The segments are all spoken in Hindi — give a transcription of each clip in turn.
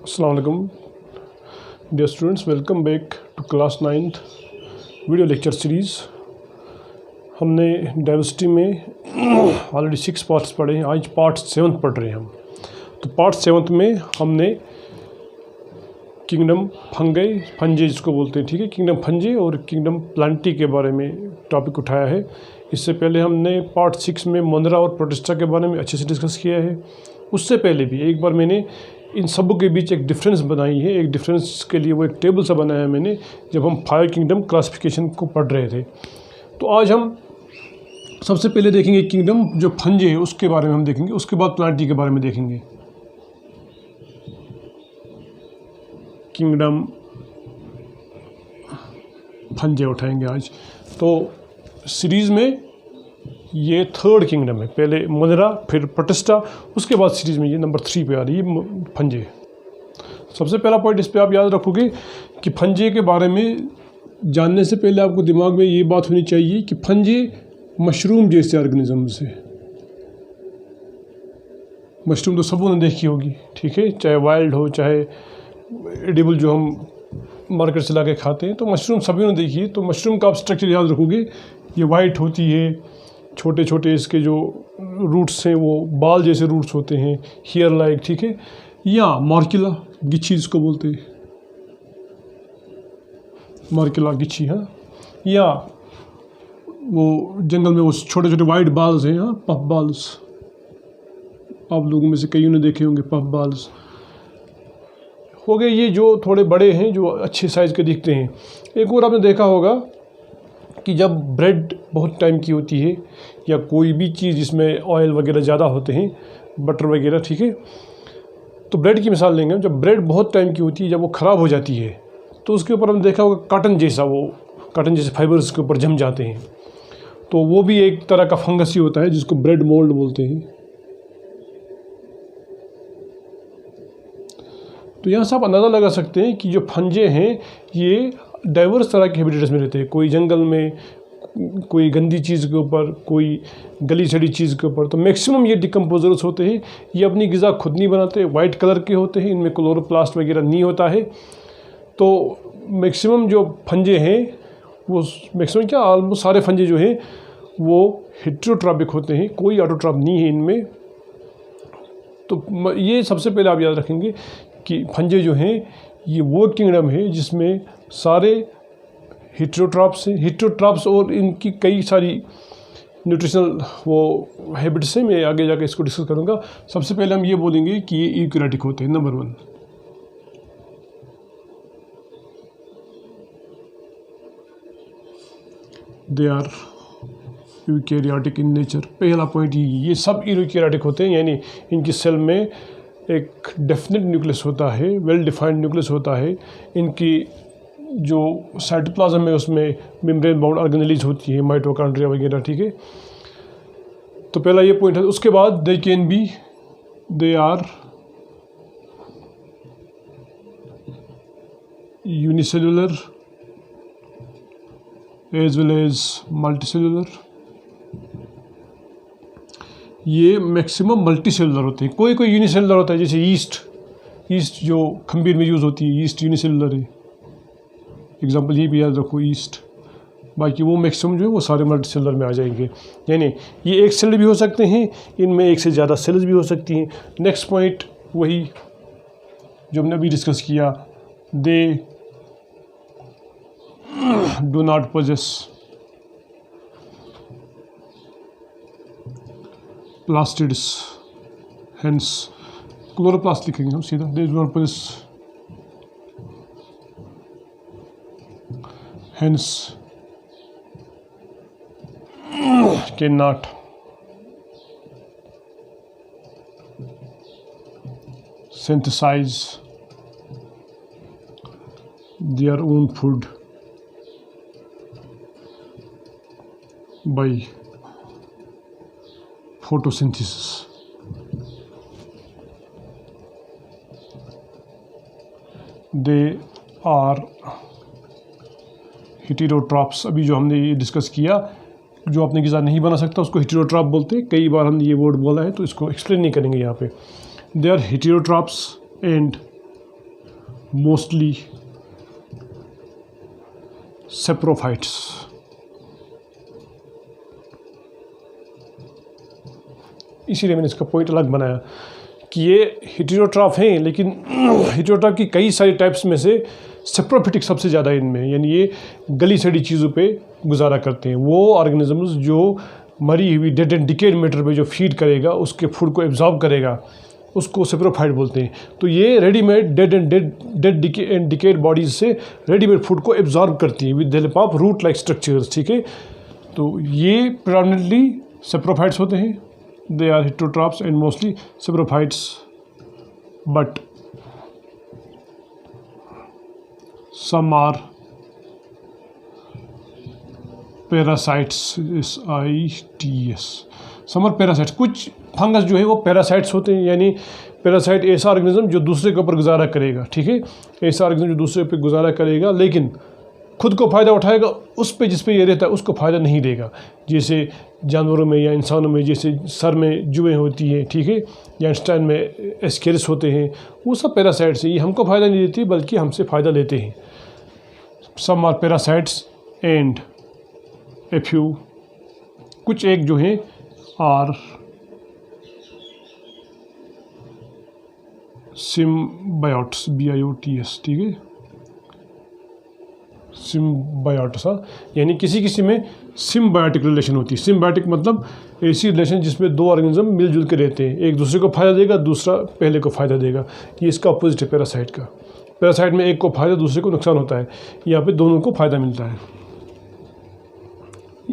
अस्सलाम वालेकुम dear students, welcome back to class 9th video lecture series. हमने डाइवर्सिटी में ऑलरेडी 6 पार्ट्स पढ़े हैं। आज पार्ट 7 पढ़ रहे हैं हम। तो पार्ट 7 में हमने किंगडम फंजे जिसको बोलते हैं, ठीक है, किंगडम फंजे और किंगडम प्लांटी के बारे में टॉपिक उठाया है। इससे पहले हमने पार्ट 6 में मोनेरा और प्रोटिस्टा के बारे में अच्छे से डिस्कस किया है। उससे पहले भी एक बार मैंने इन सब के बीच एक डिफरेंस बनाई है। एक डिफरेंस के लिए वो एक टेबल सा बनाया है मैंने, जब हम 5 किंगडम क्लासिफिकेशन को पढ़ रहे थे। तो आज हम सबसे पहले देखेंगे किंगडम जो फंजे है उसके बारे में हम देखेंगे, उसके बाद प्लांटी के बारे में देखेंगे। किंगडम फंजे उठाएंगे आज। तो सीरीज़ में ये 3rd किंगडम है। पहले मोनेरा, फिर प्रोटिस्टा, उसके बाद सीरीज़ में ये नंबर 3 पे आ रही है फंजे। सबसे पहला पॉइंट इस पे आप याद रखोगे कि फंजे के बारे में जानने से पहले आपको दिमाग में ये बात होनी चाहिए कि फंजे मशरूम जैसे ऑर्गेनिजम्स है। मशरूम तो सबों ने देखी होगी, ठीक है, चाहे वाइल्ड हो चाहे एडिबल जो हम मार्केट से ला के खाते हैं, तो मशरूम सभी ने देखी है। तो मशरूम का आप स्ट्रक्चर याद रखोगे, ये वाइट होती है, छोटे छोटे इसके जो रूट्स हैं वो बाल जैसे रूट्स होते हैं, हेयर लाइक, ठीक है। या मार्किला गिच्छी जिसको बोलते हैं, मार्किला गिच्छी, हाँ। या वो जंगल में वो छोटे छोटे वाइट बाल्स हैं, हाँ, पफ बाल्स। आप लोगों में से कईयों ने देखे होंगे पफ बाल्स हो गए। ये जो थोड़े बड़े हैं, जो अच्छे साइज़ के दिखते हैं। एक और आपने देखा होगा कि जब ब्रेड बहुत टाइम की होती है या कोई भी चीज़ जिसमें ऑयल वगैरह ज़्यादा होते हैं, बटर वगैरह, ठीक है, तो ब्रेड की मिसाल लेंगे। जब ब्रेड बहुत टाइम की होती है, जब वो ख़राब हो जाती है, तो उसके ऊपर हमने देखा होगा कॉटन जैसा, वो कॉटन जैसे फाइबर्स के ऊपर जम जाते हैं। तो वो भी एक तरह का फंगस ही होता है जिसको ब्रेड मोल्ड बोलते हैं। तो यहाँ से आप अंदाज़ा लगा सकते हैं कि जो फंजे हैं ये डाइवर्स तरह के हैबिटेट्स में रहते हैं। कोई जंगल में, कोई गंदी चीज़ के ऊपर, कोई गली सड़ी चीज़ के ऊपर। तो मैक्सिमम ये डिकम्पोजर्स होते हैं। ये अपनी ग़िज़ा खुद नहीं बनाते, वाइट कलर के होते हैं, इनमें क्लोरोप्लास्ट वगैरह नहीं होता है। तो मैक्सिमम जो फंजे हैं वो मैक्सिमम क्या, ऑलमोस्ट सारे फंजे जो हैं वो हेटेरोट्रॉपिक होते हैं, कोई ऑटोट्रॉप नहीं है इनमें। तो ये सबसे पहले आप याद रखेंगे कि फंजे जो हैं ये वो किंगडम है जिसमें सारे हेटेरोट्रॉप्स हैं। हेटेरोट्रॉप्स और इनकी कई सारी न्यूट्रिशनल वो हैबिट्स हैं, मैं आगे जाकर इसको डिस्कस करूँगा। सबसे पहले हम ये बोलेंगे कि ये यूकैरियोटिक होते हैं। Number 1, they are eukaryotic in nature. पहला पॉइंट ये सब यूकैरियोटिक होते हैं, यानी इनकी सेल में एक डेफिनेट न्यूक्लियस होता है, वेल डिफाइंड न्यूक्लियस होता है। इनकी जो साइटोप्लाज्म है उसमें मेम्ब्रेन बाउंड ऑर्गेनेलीज होती है, माइटोकॉन्ड्रिया वगैरह, ठीक है। तो पहला ये पॉइंट है। उसके बाद they are unicellular as well as multicellular. ये मैक्सिमम मल्टी सेलुलर होते हैं। कोई कोई यूनिसेलुलर होता है, जैसे ईस्ट जो खमीर में यूज़ होती है, ईस्ट यूनिसेलुलर है। एग्जांपल ये भी याद रखो, ईस्ट। बाकी वो मैक्सिमम जो है वो सारे मल्टी सेलुलर में आ जाएंगे। यानी ये एक सेल भी हो सकते हैं, इनमें एक से ज़्यादा सेल्स भी हो सकती हैं। नेक्स्ट पॉइंट वही जो हमने अभी डिस्कस किया, they do not possess plastids, hence chloroplast लिखेंगे हम सीधा। They do not possess hence can not synthesise their own food by photosynthesis। They are heterotrophs। अभी जो हमने ये डिस्कस किया, जो अपनी ग़िज़ा नहीं बना सकता उसको हेटेरोट्रॉप बोलते हैं। कई बार हमने ये वर्ड बोला है तो इसको एक्सप्लेन नहीं करेंगे यहाँ पे। They are heterotrophs and mostly saprophytes. इसीलिए मैंने इसका पॉइंट अलग बनाया कि ये हेटेरोट्रॉफ हैं, लेकिन हेटेरोट्रॉफ की कई सारी टाइप्स में से सेप्रोफिटिक सबसे ज़्यादा इनमें, यानी ये गली सड़ी चीज़ों पे गुजारा करते हैं। वो ऑर्गेनिजम्स जो मरी हुई डेड एंड डिकेड मैटर पे जो फीड करेगा, उसके फूड को एब्जॉर्ब करेगा, उसको सेप्रोफाइट बोलते हैं। तो ये readymade dead and decayed bodies से रेडीमेड फूड को एब्जॉर्ब करती हैं with the help of root like structures, ठीक है। तो ये प्रेडोमिनेंटली सेप्रोफाइट्स होते हैं। They are heterotrophs and mostly saprophytes, but some are parasites, S-I-T-S, some are parasites। कुछ फंगस जो है वो पैरासाइट्स होते हैं, यानी पैरासाइट ऐसा ऑर्गेनिज्म जो दूसरे के ऊपर गुजारा करेगा, ठीक है, ऐसा ऑर्गेनिज्म जो दूसरे पे गुजारा करेगा लेकिन खुद को फ़ायदा उठाएगा, उस पे जिस पे ये रहता है उसको फ़ायदा नहीं देगा। जैसे जानवरों में या इंसानों में जैसे सर में जुएँ होती हैं, ठीक है, या इंस्टाइन में एस्केरिस होते हैं, वो सब पैरासाइट्स हैं। ये हमको फ़ायदा नहीं देती बल्कि हमसे फ़ायदा लेते हैं। Some are parasites and a few, कुछ एक जो हैं आर सिम्बायोट्स, B-I-O-T-S, ठीक है, सिम्बायोट्स, यानी किसी किसी में सिम्बायोटिक रिलेशन होती है। सिम्बायोटिक मतलब ऐसी रिलेशन जिसमें दो ऑर्गेनिज्म मिलजुल के रहते हैं, एक दूसरे को फ़ायदा देगा, दूसरा पहले को फ़ायदा देगा। ये इसका अपोजिट है पैरासाइट का। पैरासाइट में एक को फ़ायदा, दूसरे को नुकसान होता है, यहाँ पे दोनों को फ़ायदा मिलता है।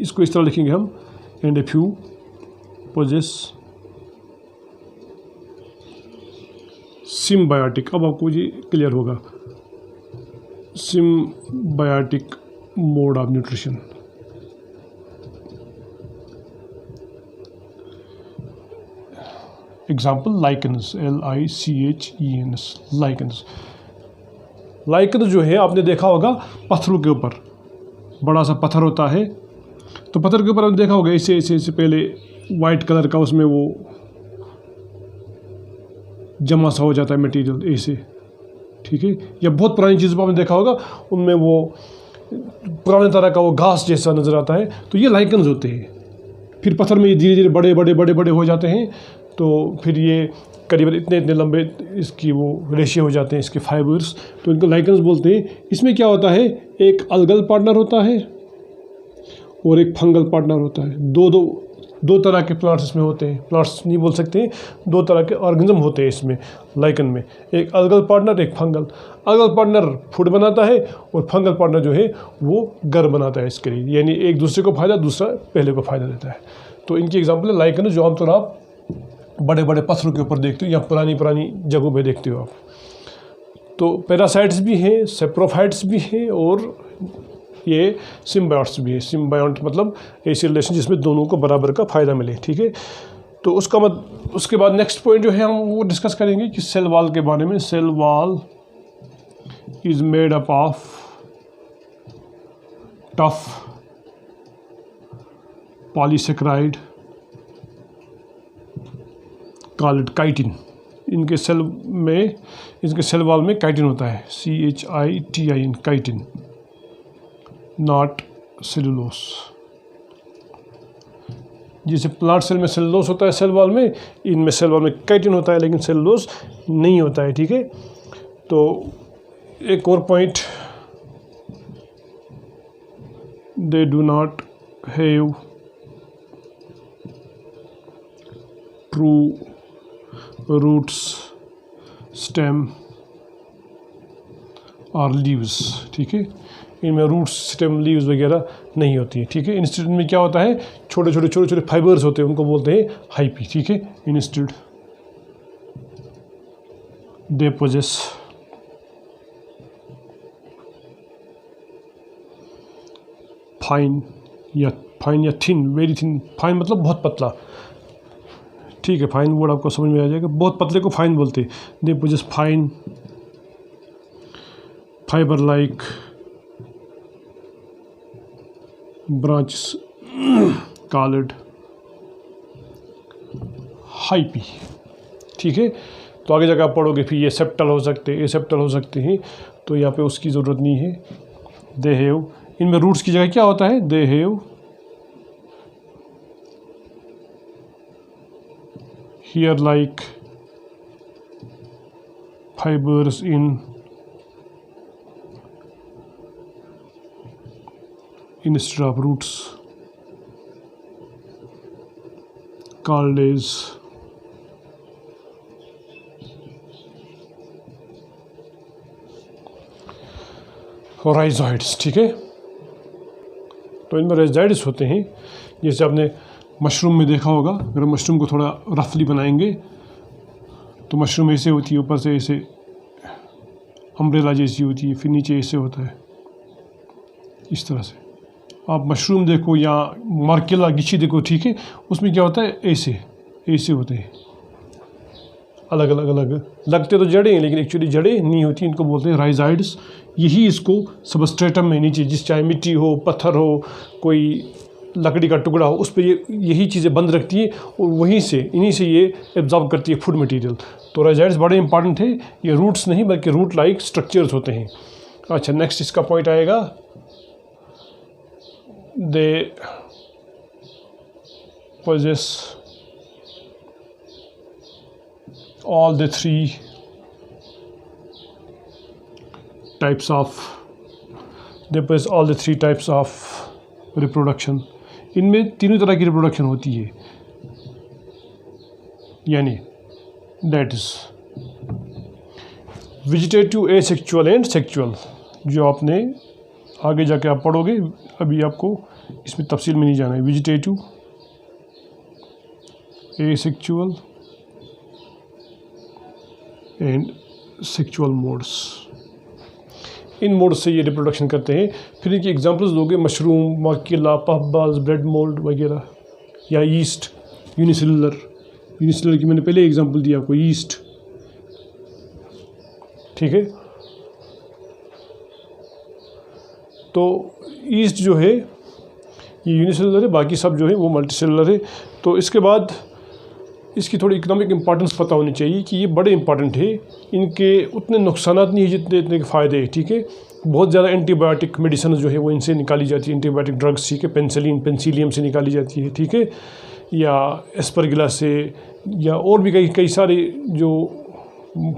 इसको इस तरह लिखेंगे हम, and a few possess symbiotic. अब आपको ये क्लियर होगा, symbiotic mode of nutrition। Example lichens, L-I-C-H-E-N-S, lichens। Lichen जो है आपने देखा होगा पत्थरों के ऊपर, बड़ा सा पत्थर होता है, तो पत्थर के ऊपर आपने देखा होगा ऐसे ऐसे ऐसे पहले वाइट कलर का उसमें वो जमा सा हो जाता है मटेरियल ऐसे, ठीक है। या बहुत पुरानी चीज़ आपने देखा होगा उनमें वो पुराने तरह का वो घास जैसा नज़र आता है, तो ये लाइकन्स होते हैं। फिर पत्थर में ये धीरे धीरे बड़े बड़े बड़े बड़े हो जाते हैं, तो फिर ये करीबन इतने इतने लंबे इसकी वो रेशे हो जाते हैं इसके फाइबर्स, तो इनको लाइकन्स बोलते हैं। इसमें क्या होता है, एक अलगल पार्टनर होता है और एक फंगल पार्टनर होता है। दो तरह के प्लांट्स इसमें होते हैं, प्लांट्स नहीं बोल सकते, दो तरह के ऑर्गेनिज्म होते हैं इसमें लाइकन में, एक अलगल पार्टनर, एक फंगल। अलगल पार्टनर फूड बनाता है और फंगल पार्टनर जो है वो घर बनाता है इसके लिए, यानी एक दूसरे को फ़ायदा, दूसरा पहले को फ़ायदा देता है। तो इनकी एग्जाम्पल है लाइकन, जो आमतौर आप बड़े बड़े पत्थरों के ऊपर देखते हो या पुरानी पुरानी जगहों पर देखते हो आप। तो पैरासाइट्स भी हैं, सेप्रोफाइट्स भी हैं और ये सिम्बायोट्स भी है। सिम्बायोट मतलब ऐसी रिलेशन जिसमें दोनों को बराबर का फ़ायदा मिले, ठीक है। तो उसके बाद नेक्स्ट पॉइंट जो है हम वो डिस्कस करेंगे कि सेल वॉल के बारे में। Cell wall is made up of tough polysaccharide called chitin. इनके सेल वॉल में काइटिन होता है, CHITIN, काइटिन, नॉट सेलुलोस। जैसे प्लांट सेल में सेलुलोस होता है सेल वॉल में, इनमें सेल वॉल में काइटिन होता है लेकिन सेलुलोस नहीं होता है, ठीक है। तो एक और point, they do not have true roots, stem और लीव्स, ठीक है। इनमें रूट्स, स्टेम, लीव्स वगैरह नहीं होती है, ठीक है। इंस्टेड में क्या होता है, छोटे छोटे फाइबर्स होते हैं, उनको बोलते हैं हाइपी, ठीक है। इंस्टेड दे पोजेस फाइन या थिन, वेरी थिन। फाइन मतलब बहुत पतला, ठीक है, फाइन वर्ड आपको समझ में आ जाएगा। बहुत पतले को फाइन बोलते हैं। They possess fine fibre like branches called hyphae, ठीक है। तो आगे जाकर आप पढ़ोगे फिर ये सेप्टल हो सकते हैं, एसेप्टल हो सकते हैं, तो यहाँ पे उसकी ज़रूरत नहीं है। दे हैव, इनमें रूट्स की जगह क्या होता है, they have here like fibres in instead of roots called as rhizoids। ठीक है, तो इनमें rhizoids होते हैं। जैसे आपने मशरूम में देखा होगा, अगर मशरूम को थोड़ा रफली बनाएंगे तो मशरूम ऐसे होती है, ऊपर से ऐसे अम्ब्रेला जैसी होती है, फिर नीचे ऐसे होता है, इस तरह से। आप मशरूम देखो या मार्केला गिची देखो, ठीक है, उसमें क्या होता है, ऐसे ऐसे होते हैं, अलग अलग अलग लगते तो जड़ें हैं लेकिन एक्चुअली जड़ें नहीं होती, इनको बोलते हैं राइजाइड्स। यही इसको सबस्ट्रेटम में नीचे, जिस चाहे मिट्टी हो, पत्थर हो, कोई लकड़ी का टुकड़ा हो, उस पर यही चीज़ें बंद रखती है और वहीं से इन्हीं से ये एब्जॉर्ब करती है फूड मटेरियल। तो राइजाइड्स बड़े इंपॉर्टेंट है, ये रूट्स नहीं बल्कि रूट लाइक स्ट्रक्चर्स होते हैं। अच्छा, नेक्स्ट इसका पॉइंट आएगा, they possess all the three types of reproduction। इनमें तीनों तरह की रिप्रोडक्शन होती है, यानी that is vegetative, asexual and sexual, जो आपने आगे जाके आप पढ़ोगे, अभी आपको इसमें तफसील में नहीं जाना है। Vegetative, asexual and sexual modes, in mode से ये रिप्रोडक्शन करते हैं। फिर इनकी एग्जांपल्स दोगे, मशरूम, मार्केला, पफबॉल्स, ब्रेड मोल्ड वगैरह, या ईस्ट, यूनिसेलुलर की मैंने पहले एग्जांपल दिया आपको, ईस्ट। ठीक है, तो ईस्ट जो है ये यूनिसेलुलर है, बाकी सब जो है वो मल्टीसेलुलर है। तो इसके बाद इसकी थोड़ी इकोनॉमिक इंपॉर्टेंस पता होनी चाहिए कि ये बड़े इंपॉर्टेंट है, इनके उतने नुकसानात नहीं है जितने इतने के फ़ायदे हैं। ठीक है, बहुत ज़्यादा एंटीबायोटिक मेडिसिन जो है वो इनसे निकाली जाती है, एंटीबायोटिक ड्रग्स, ठीक है, पेंसिलियम से निकाली जाती है, ठीक है, या एस्परगिलस से, या और भी कई सारे जो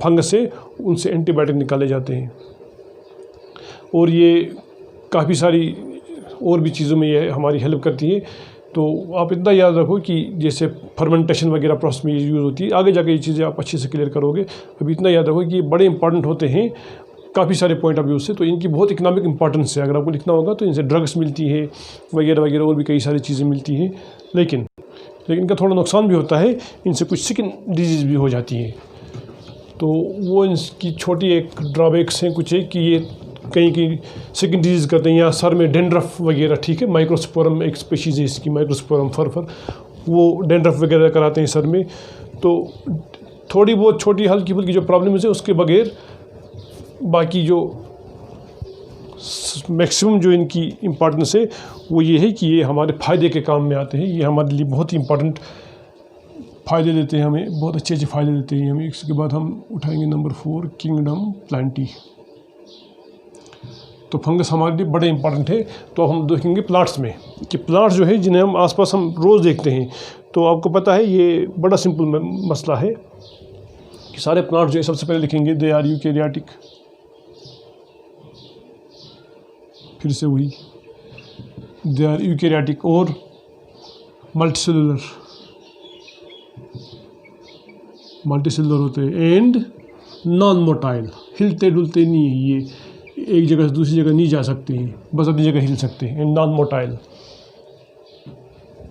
फंगस है उनसे एंटीबायोटिक निकाले जाते हैं। और ये काफ़ी सारी और भी चीज़ों में ये हमारी हेल्प करती है। तो आप इतना याद रखो कि जैसे फर्मेंटेशन वगैरह प्रोसेस में ये यूज़ होती है, आगे जाके ये चीज़ें आप अच्छे से क्लियर करोगे। अभी इतना याद रखो कि ये बड़े इंपॉर्टेंट होते हैं काफ़ी सारे पॉइंट ऑफ व्यू से, तो इनकी बहुत इकोनॉमिक इंपॉर्टेंस है। अगर आपको लिखना होगा तो इनसे ड्रग्स मिलती है वगैरह वगैरह, और भी कई सारी चीज़ें मिलती हैं, लेकिन इनका थोड़ा नुकसान भी होता है, इनसे कुछ स्किन डिजीज़ भी हो जाती है। तो वो इनकी छोटी एक ड्रॉबैक्स हैं कुछ है कि ये कहीं स्किन डिजीज़ करते हैं, या सर में डेंड्रफ वगैरह, ठीक है, माइक्रोस्पोरम एक स्पीशीज़ है इसकी, माइक्रोस्पोरम फर वो डेंड्रफ वगैरह कराते हैं सर में। तो थोड़ी बहुत छोटी हल्की फुल्की जो प्रॉब्लम है उसके बगैर बाकी जो मैक्सिमम जो इनकी इम्पोर्टेंस है वो ये है कि ये हमारे फ़ायदे के काम में आते हैं। ये हमारे लिए बहुत ही इम्पोर्टेंट फ़ायदे देते हैं, हमें बहुत अच्छे फ़ायदे देते हैं हमें। इसके बाद हम उठाएंगे नंबर 4, किंगडम प्लांटी। तो फंगस हमारे लिए बड़े इंपॉर्टेंट है। तो हम देखेंगे प्लांट्स में कि प्लांट्स जो है जिन्हें हम आसपास हम रोज़ देखते हैं, तो आपको पता है ये बड़ा सिंपल मसला है कि सारे प्लांट्स जो है, सबसे पहले लिखेंगे दे आर यूकैरियोटिक, फिर से वही दे आर यूकैरियोटिक और मल्टीसेलुलर होते हैं, एंड नॉन मोटाइल, हिलते डुलते नहीं है, ये एक जगह से दूसरी जगह नहीं जा सकते हैं, बस अपनी जगह हिल सकते हैं, एंड नॉन मोटाइल।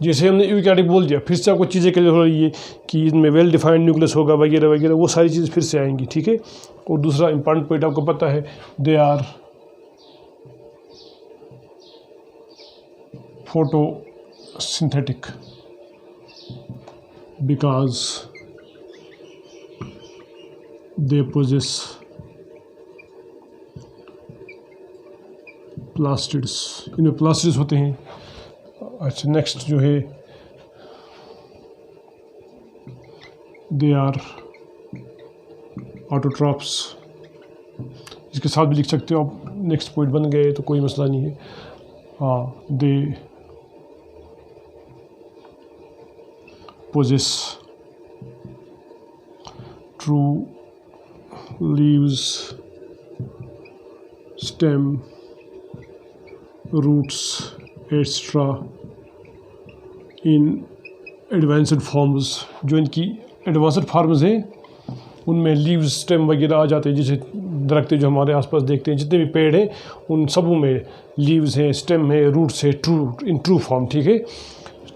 जैसे हमने यूकैरियोटिक बोल दिया, फिर से आपको चीज़ें क्लियर हो रही है कि इनमें वेल डिफाइंड न्यूक्लियस होगा वगैरह वगैरह, वो सारी चीज़ें फिर से आएंगी, ठीक है। और दूसरा इंपॉर्टेंट पॉइंट आपको पता है, they are photosynthetic because they possess plastids, इनमें प्लास्टिड्स होते हैं। अच्छा, नेक्स्ट जो है दे आर ऑटोट्रॉप्स, इसके साथ भी लिख सकते हो आप, नेक्स्ट पॉइंट बन गए तो कोई मसला नहीं है। हाँ, they possess true leaves, stem, roots extra in advanced forms. जो इनकी एडवांस्ड फॉर्म्स हैं उनमें लीव्स, स्टेम वगैरह आ जाते हैं, जैसे दरख्त जो हमारे आसपास देखते हैं, जितने भी पेड़ हैं उन सबों में लीव्स हैं, स्टेम है, रूट्स है, ट्रू फॉर्म, ठीक है।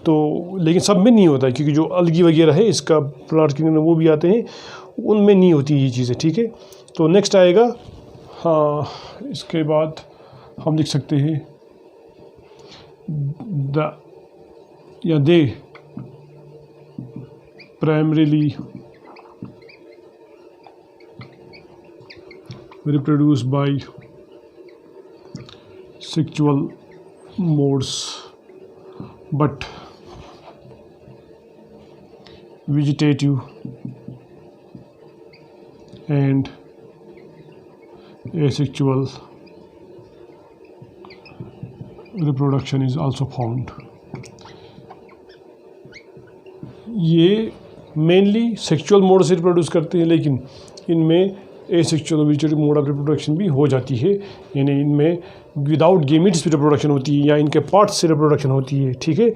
तो लेकिन सब में नहीं होता है, क्योंकि जो अलगी वगैरह है इसका प्लांट के अंदर वो भी आते हैं, उनमें नहीं होती ये चीज़ें, ठीक है। तो नेक्स्ट आएगा, हाँ, इसके बाद हम लिख सकते हैं द या दे primarily reproduced by sexual modes but vegetative and asexual reproduction is also found। ये मेनली सेक्सुअल मोड से रिप्रोड्यूस करते हैं, लेकिन इनमें asexual vegetative mode of reproduction भी हो जाती है, यानी इनमें विदाउट गेमिट्स भी रिप्रोडक्शन होती है या इनके पार्ट्स से रिप्रोडक्शन होती है, ठीक है।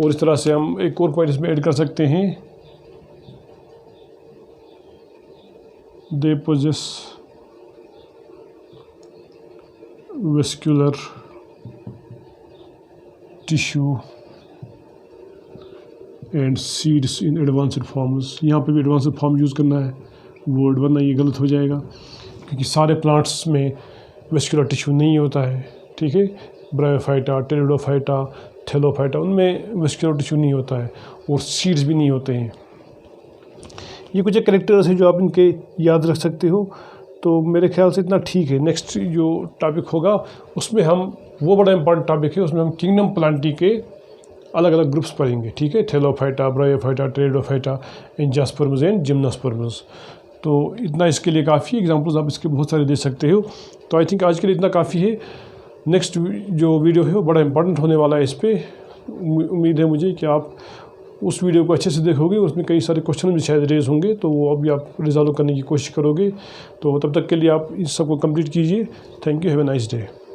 और इस तरह से हम एक और पॉइंट इसमें ऐड कर सकते हैं, they possess vascular tissue and seeds in advanced forms. यहाँ पे भी एडवांस्ड फॉर्म यूज़ करना है वर्ड, वरना ये गलत हो जाएगा, क्योंकि सारे प्लांट्स में वेस्कुलर टिश्यू नहीं होता है, ठीक है। ब्रायोफाइटा, टेरिडोफाइटा, थैलोफाइटा, उनमें वेस्कुलर टिश्यू नहीं होता है और सीड्स भी नहीं होते हैं। ये कुछ एक कैरेक्टर्स हैं जो आप इनके याद रख सकते हो। तो मेरे ख्याल से इतना ठीक है। नेक्स्ट जो टॉपिक होगा उसमें हम, वो बड़ा इंपॉर्टेंट टॉपिक है, उसमें हम किंगडम प्लांटी के अलग अलग ग्रुप्स पढ़ेंगे, ठीक है। Thallophyta, bryophyta, pteridophyta, angiosperms and gymnosperms. तो इतना इसके लिए काफ़ी एग्जांपल्स आप इसके बहुत सारे दे सकते हो। तो आई थिंक आज के लिए इतना काफ़ी है। नेक्स्ट जो वीडियो है वो बड़ा इंपॉर्टेंट होने वाला है। इस पर उम्मीद है मुझे कि आप उस वीडियो को अच्छे से देखोगे, उसमें कई सारे क्वेश्चन भी शायद रेज होंगे, तो वो अभी आप रिजॉल्व करने की कोशिश करोगे। तो तब तक के लिए आप इस सबको कंप्लीट कीजिए। Thank you, have a nice day.